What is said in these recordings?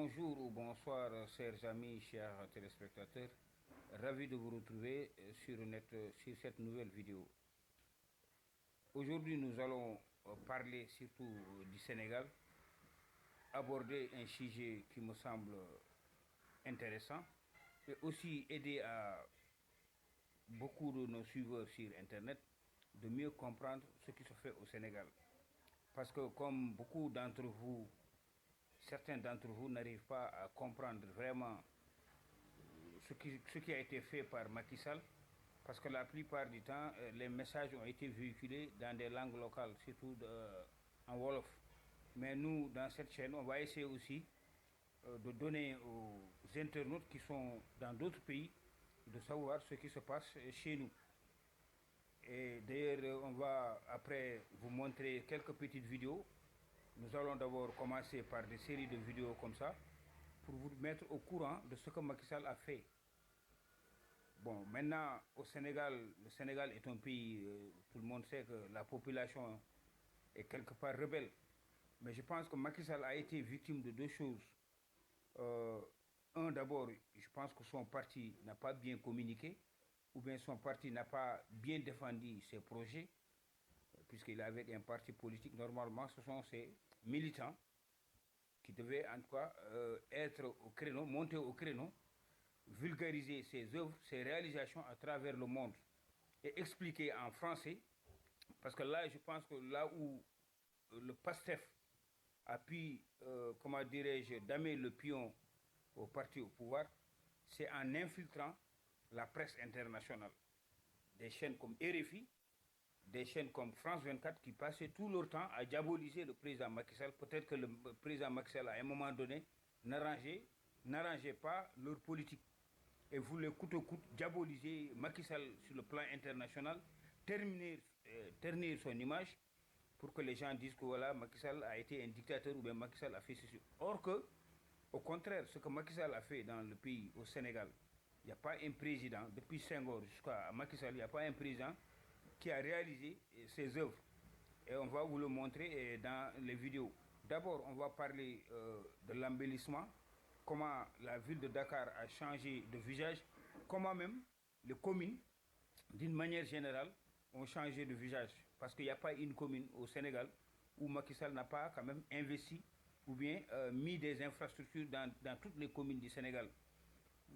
Bonjour ou bonsoir, chers amis, chers téléspectateurs. Ravi de vous retrouver sur cette nouvelle vidéo. Aujourd'hui, nous allons parler surtout du Sénégal, aborder un sujet qui me semble intéressant et aussi aider à beaucoup de nos suiveurs sur Internet de mieux comprendre ce qui se fait au Sénégal. Parce que comme beaucoup d'entre vous, certains d'entre vous n'arrivent pas à comprendre vraiment ce qui a été fait par Macky Sall, parce que la plupart du temps, les messages ont été véhiculés dans des langues locales, surtout en Wolof. Mais nous, dans cette chaîne, on va essayer aussi de donner aux internautes qui sont dans d'autres pays de savoir ce qui se passe chez nous. Et d'ailleurs, on va après vous montrer quelques petites vidéos. Nous allons d'abord commencer par des séries de vidéos comme ça pour vous mettre au courant de ce que Macky Sall a fait. Bon, maintenant, au Sénégal, le Sénégal est un pays, tout le monde sait que la population est quelque part rebelle. Mais je pense que Macky Sall a été victime de deux choses. Euh, un, d'abord, je pense que son parti n'a pas bien communiqué, ou bien son parti n'a pas bien défendu ses projets, puisqu'il est avec un parti politique. Normalement, ce sont ses militants qui devaient en tout cas être au créneau, monter au créneau, vulgariser ses œuvres, ses réalisations à travers le monde et expliquer en français, parce que là, je pense que là où le PASTEF a pu, comment dirais-je, damer le pion au parti au pouvoir, c'est en infiltrant la presse internationale. Des chaînes comme RFI, des chaînes comme France 24 qui passaient tout leur temps à diaboliser le président Macky Sall. Peut-être que le président Macky Sall, à un moment donné, n'arrangeait pas leur politique et voulait coûte que coûte diaboliser Macky Sall sur le plan international, ternir son image pour que les gens disent que voilà, Macky Sall a été un dictateur ou bien Macky Sall a fait ceci. Or que, au contraire, ce que Macky Sall a fait dans le pays, au Sénégal, il n'y a pas un président, depuis Senghor jusqu'à Macky Sall, il n'y a pas un président qui a réalisé ses œuvres. Et on va vous le montrer dans les vidéos. D'abord, on va parler de l'embellissement, comment la ville de Dakar a changé de visage, comment même les communes, d'une manière générale, ont changé de visage. Parce qu'il n'y a pas une commune au Sénégal où Macky Sall n'a pas quand même investi ou bien mis des infrastructures dans toutes les communes du Sénégal.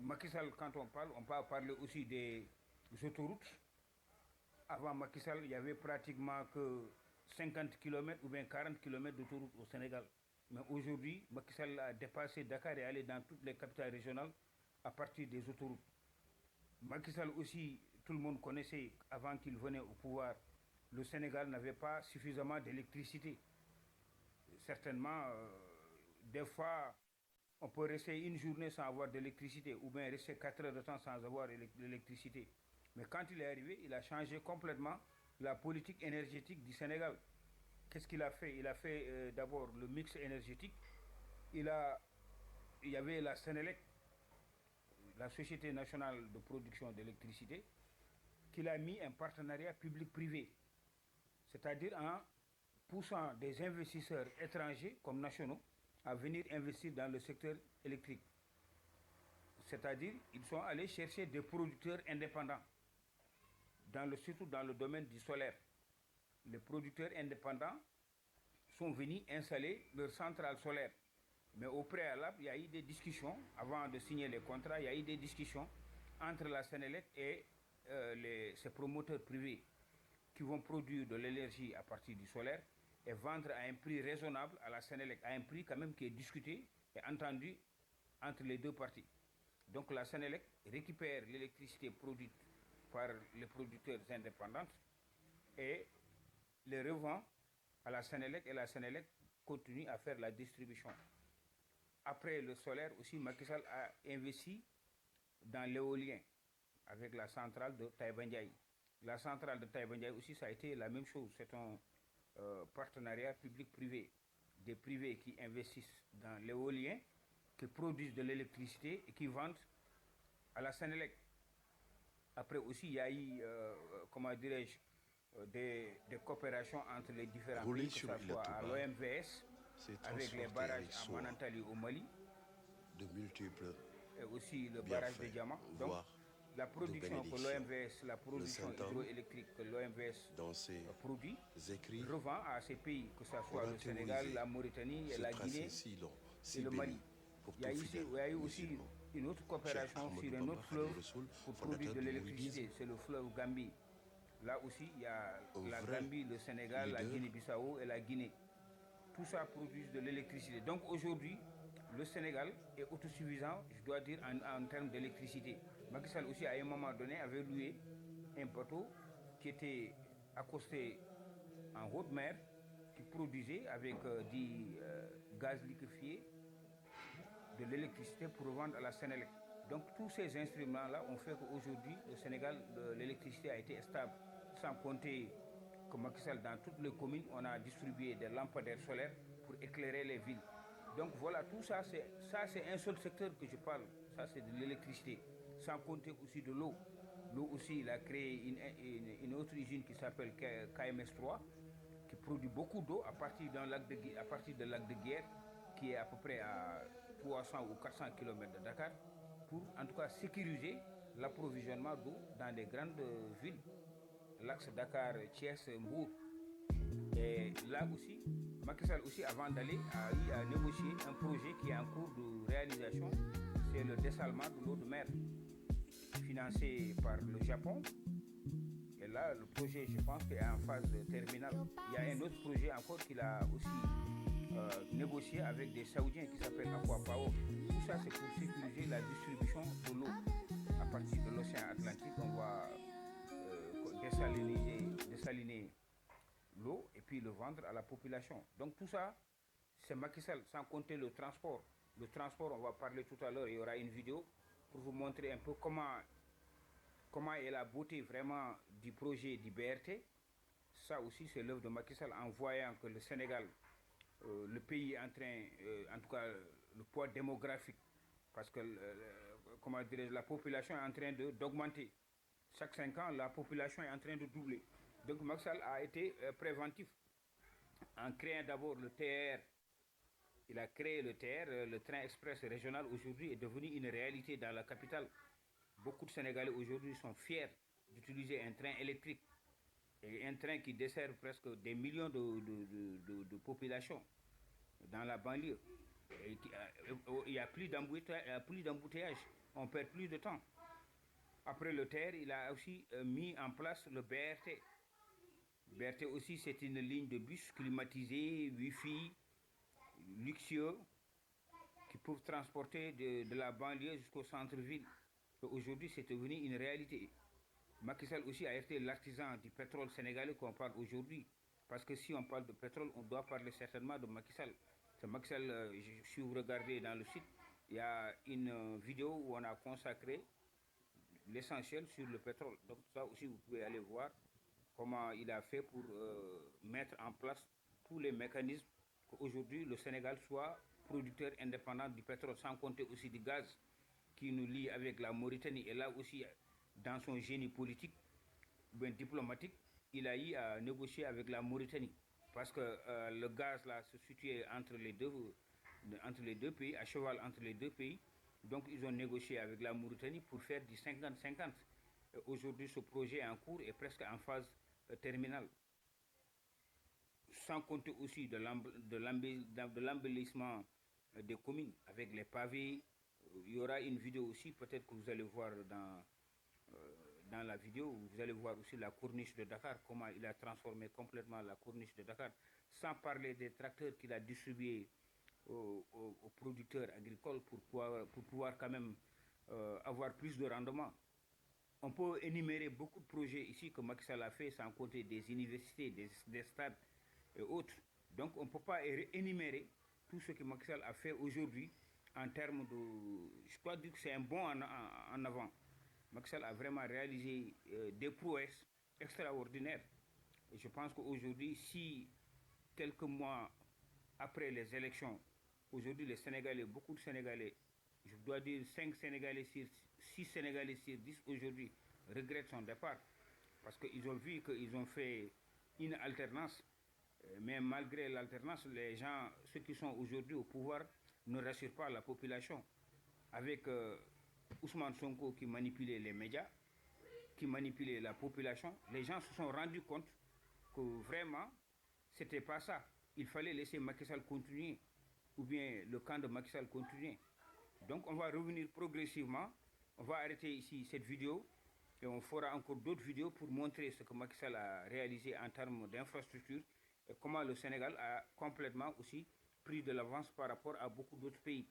Macky Sall, quand on peut parler aussi des autoroutes. Avant Macky Sall, il y avait pratiquement que 50 km ou bien 40 km d'autoroute au Sénégal. Mais aujourd'hui, Macky Sall a dépassé Dakar et est allé dans toutes les capitales régionales à partir des autoroutes. Macky Sall aussi, tout le monde connaissait avant qu'il venait au pouvoir, le Sénégal n'avait pas suffisamment d'électricité. Certainement, des fois, on peut rester une journée sans avoir d'électricité ou bien rester 4 heures de temps sans avoir d'électricité. Mais quand il est arrivé, il a changé complètement la politique énergétique du Sénégal. Qu'est-ce qu'il a fait? Il a fait d'abord le mix énergétique. Il y avait la Sénélec, la Société nationale de production d'électricité, qu'il a mis un partenariat public-privé. C'est-à-dire en poussant des investisseurs étrangers comme nationaux à venir investir dans le secteur électrique. C'est-à-dire ils sont allés chercher des producteurs indépendants, surtout dans le domaine du solaire. Les producteurs indépendants sont venus installer leur centrale solaire. Mais au préalable, il y a eu des discussions, avant de signer les contrats, il y a eu des discussions entre la Sénélec et ces promoteurs privés qui vont produire de l'énergie à partir du solaire et vendre à un prix raisonnable à la Sénélec, à un prix quand même qui est discuté et entendu entre les deux parties. Donc la Sénélec récupère l'électricité produite par les producteurs indépendants et les revend à la Sénélec et la Sénélec continue à faire la distribution. Après le solaire aussi, Macky Sall a investi dans l'éolien avec la centrale de Taïba Ndiaye. La centrale de Taïba Ndiaye aussi, ça a été la même chose. C'est un partenariat public-privé. Des privés qui investissent dans l'éolien, qui produisent de l'électricité et qui vendent à la Sénélec. Après aussi, il y a eu, comment dirais-je, des coopérations entre les différents pays, que ce soit à l'OMVS, avec les barrages à Manantali au Mali, de multiples et aussi le barrage de bienfaits, Diamant. Donc, voire la de production que bénédictions. l'OMVS, la Le production Saint-Homme, hydroélectrique que l'OMVS dans ses produit, écrits, revend à ces pays, que ce soit aura le Sénégal, théorisé la Mauritanie, ce la tracé Guinée si long, et si le béni Mali. pour Il y a tout ici, fidèle il y a eu aussi musulman. une autre Cheikh coopération Ahmadou sur un Bamba autre fleuve Khadim Rassoul, pour produire fondateur de du mouridisme, l'électricité, c'est le fleuve Gambie. Là aussi, il y a un la vrai Gambie, le Sénégal, la leader, Guinée-Bissau et la Guinée. Tout ça produit de l'électricité. Donc aujourd'hui, le Sénégal est autosuffisant, je dois dire, en termes d'électricité. Macky Sall aussi, à un moment donné, avait loué un bateau qui était accosté en haute mer, qui produisait avec du gaz liquéfié de l'électricité pour revendre à la Sénélec. Donc tous ces instruments-là ont fait qu'aujourd'hui, au Sénégal, l'électricité a été stable. Sans compter que Macky Sall, dans toutes les communes, on a distribué des lampadaires solaires pour éclairer les villes. Donc voilà, tout ça, c'est un seul secteur que je parle. Ça, c'est de l'électricité. Sans compter aussi de l'eau. L'eau aussi, il a créé une autre usine qui s'appelle KMS3, qui produit beaucoup d'eau à partir à partir de lac de Guerre, qui est à peu près à 300 ou 400 km de Dakar, pour en tout cas sécuriser l'approvisionnement d'eau dans les grandes villes, l'axe Dakar, Thiès, Mbour. Et là aussi, Macky Sall aussi, avant d'aller, a eu à négocier un projet qui est en cours de réalisation, c'est le dessalement de l'eau de mer, financé par le Japon. Et là, le projet, je pense qu'il est en phase terminale. Il y a un autre projet encore qu'il a aussi négocié avec des Saoudiens qui s'appelle Aquapower. Tout ça, c'est pour sécuriser la distribution de l'eau. À partir de l'océan Atlantique, on va dessaliner l'eau et puis le vendre à la population. Donc tout ça, c'est Macky Sall, sans compter le transport. Le transport, on va parler tout à l'heure, il y aura une vidéo pour vous montrer un peu comment est la beauté vraiment du projet du BRT. Ça aussi, c'est l'œuvre de Macky Sall en voyant que le Sénégal, le pays est en train, en tout cas le poids démographique, parce que comment dirais-je, la population est en train d'augmenter. Chaque 5 ans, la population est en train de doubler. Donc Macky Sall a été préventif en créant d'abord le TR. Il a créé le TR, le train express régional aujourd'hui est devenu une réalité dans la capitale. Beaucoup de Sénégalais aujourd'hui sont fiers d'utiliser un train électrique et un train qui dessert presque des millions de populations dans la banlieue. Il n'y a plus d'embouteillage, on perd plus de temps. Après le TER, il a aussi mis en place le BRT. BRT aussi, c'est une ligne de bus climatisée, Wi-Fi, luxueux, qui peuvent transporter de la banlieue jusqu'au centre-ville. Aujourd'hui, c'est devenu une réalité. Macky Sall aussi a été l'artisan du pétrole sénégalais qu'on parle aujourd'hui. Parce que si on parle de pétrole, on doit parler certainement de Macky Sall. C'est Macky Sall, si vous regardez dans le site, il y a une vidéo où on a consacré l'essentiel sur le pétrole. Donc ça aussi, vous pouvez aller voir comment il a fait pour mettre en place tous les mécanismes qu'aujourd'hui le Sénégal soit producteur indépendant du pétrole, sans compter aussi du gaz qui nous lie avec la Mauritanie. Et là aussi, dans son génie politique, bien diplomatique, il a eu à négocier avec la Mauritanie. Parce que le gaz là se situait entre les deux pays, à cheval entre les deux pays. Donc ils ont négocié avec la Mauritanie pour faire du 50-50. Aujourd'hui, ce projet en cours est presque en phase terminale. Sans compter aussi de l'embellissement des communes avec les pavés. Il y aura une vidéo aussi, peut-être que vous allez voir dans la vidéo, vous allez voir aussi la corniche de Dakar, comment il a transformé complètement la corniche de Dakar, sans parler des tracteurs qu'il a distribués aux producteurs agricoles pour pouvoir quand même avoir plus de rendement. On peut énumérer beaucoup de projets ici que Macky Sall a fait, sans compter des universités, des stades et autres. Donc on ne peut pas énumérer tout ce que Macky Sall a fait aujourd'hui en termes de... Je crois dire que c'est un bond en avant. Macky Sall a vraiment réalisé des prouesses extraordinaires. Et je pense qu'aujourd'hui, si quelques mois après les élections, aujourd'hui les Sénégalais, beaucoup de Sénégalais, je dois dire 5 Sénégalais sur 6 Sénégalais sur 10 aujourd'hui regrettent son départ. Parce qu'ils ont vu qu'ils ont fait une alternance. Mais malgré l'alternance, les gens, ceux qui sont aujourd'hui au pouvoir, ne rassurent pas la population. avec Ousmane Sonko qui manipulait les médias, qui manipulait la population, les gens se sont rendus compte que vraiment, c'était pas ça. Il fallait laisser Macky Sall continuer, ou bien le camp de Macky Sall continuer. Donc on va revenir progressivement, on va arrêter ici cette vidéo, et on fera encore d'autres vidéos pour montrer ce que Macky Sall a réalisé en termes d'infrastructure, et comment le Sénégal a complètement aussi pris de l'avance par rapport à beaucoup d'autres pays.